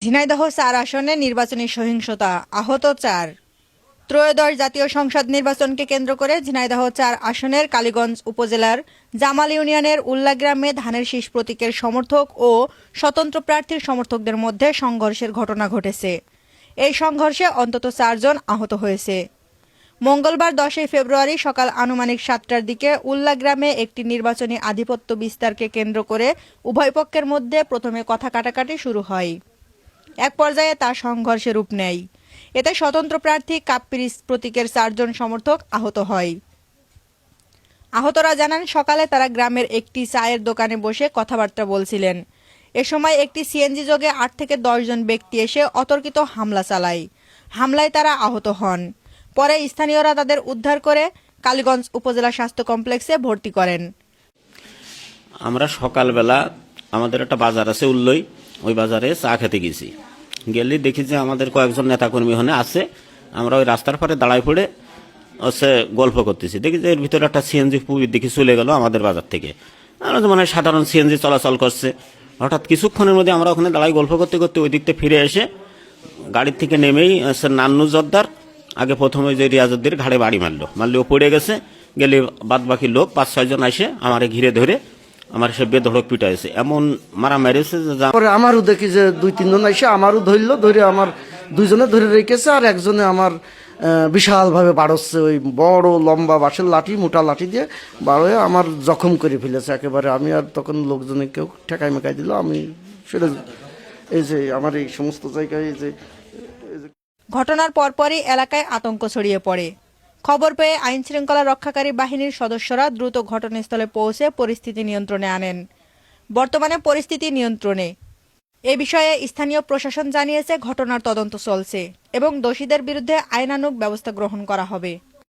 ঝিনাইদহ ৪ আসনে নির্বাচনী সহিংসতা, আহত ৪। ত্রয়োদশ জাতীয় সংসদ নির্বাচনকে কেন্দ্র করে ঝিনাইদহ ৪ আসনের কালীগঞ্জ উপজেলার জামাল ইউনিয়নের উল্লা গ্রামে ধানের শীষ প্রতীকের সমর্থক ও স্বতন্ত্র প্রার্থীর সমর্থকদের মধ্যে সংঘর্ষের ঘটনা ঘটেছে। এই সংঘর্ষে অন্তত ৪ জন আহত হয়েছে। মঙ্গলবার ১০ ফেব্রুয়ারি সকাল আনুমানিক ৭টার দিকে উল্লা গ্রামে একটি নির্বাচনী আধিপত্য বিস্তারকে কেন্দ্র করে উভয় পক্ষের মধ্যে প্রথমে কথা কাটাকাটি শুরু হয়। এক পর্যায়ে তা সংঘর্ষে রূপ নেয়। এতে স্বতন্ত্র প্রার্থী কাপ্পিরিস প্রতীকের ৪ জন সমর্থক আহত হয়। আহতরা জানান, সকালে তারা গ্রামের একটি চায়ের দোকানে বসে কথাবার্তা বলছিলেন। এ সময় একটি সিএনজি যোগে ৮ থেকে ১০ জন ব্যক্তি এসে অতর্কিত হামলা চালায়। হামলায় তারা আহত হন। পরে স্থানীয়রা তাদের উদ্ধার করে কালীগঞ্জ উপজেলা স্বাস্থ্য কমপ্লেক্সে ভর্তি করেন। আমরা সকালবেলা আমাদের একটা বাজার আছে উল্লই, ওই বাজারে চা খেতে গেছি। গেলে দেখি যে আমাদের কয়েকজন নেতাকর্মী ওখানে আছে। আমরা ওই রাস্তার পরে দাঁড়ায় পড়ে গল্প করতেছি। দেখি যে এর ভিতরে একটা সিএনজি পুবির দিকে চলে গেল আমাদের বাজার থেকে। আমরা তো মনে হয় সাধারণ সিএনজি চলাচল করছে। হঠাৎ কিছুক্ষণের মধ্যে আমরা ওখানে দাঁড়াই গল্প করতে করতে ওই দিকতে ফিরে এসে গাড়ির থেকে নেমেই নান্নু জর্দার আগে প্রথমে যে রিয়াজুদ্দির ঘাড়ে বাড়ি মারলে ও পড়ে গেছে। গেলে বাদ বাকি লোক ৫-৬ জন এসে আমারে ঘিরে ধরে আমার সে বেধড়ক পিটাইছে, এমন মারা মেরেছে যে আমারও দেখি যে ২-৩ জন এসে আমারও ধরে আমার ২ জনে ধরে রেখেছে, আর একজনে আমার বিশালভাবে বাড়ছে, ওই বড় লম্বা বাঁশের লাঠি, মোটা লাঠি দিয়ে বাড়ে আমার জখম করে ফেলেছে একেবারে। আমি আর তখন লোকজনে কেউ ঠেকাই মেকাই দিল, আমি সেটা এই যে আমার এই সমস্ত জায়গায় এই যে ঘটনার পরপরই এলাকায় আতঙ্ক ছড়িয়ে পড়ে। খবর পেয়ে আইনশৃঙ্খলা রক্ষাকারী বাহিনীর সদস্যরা দ্রুত ঘটনাস্থলে পৌঁছে পরিস্থিতি নিয়ন্ত্রণে আনেন। বর্তমানে পরিস্থিতি নিয়ন্ত্রণে। এ বিষয়ে স্থানীয় প্রশাসন জানিয়েছে ঘটনার তদন্ত চলছে এবং দোষীদের বিরুদ্ধে আইনানুগ ব্যবস্থা গ্রহণ করা হবে।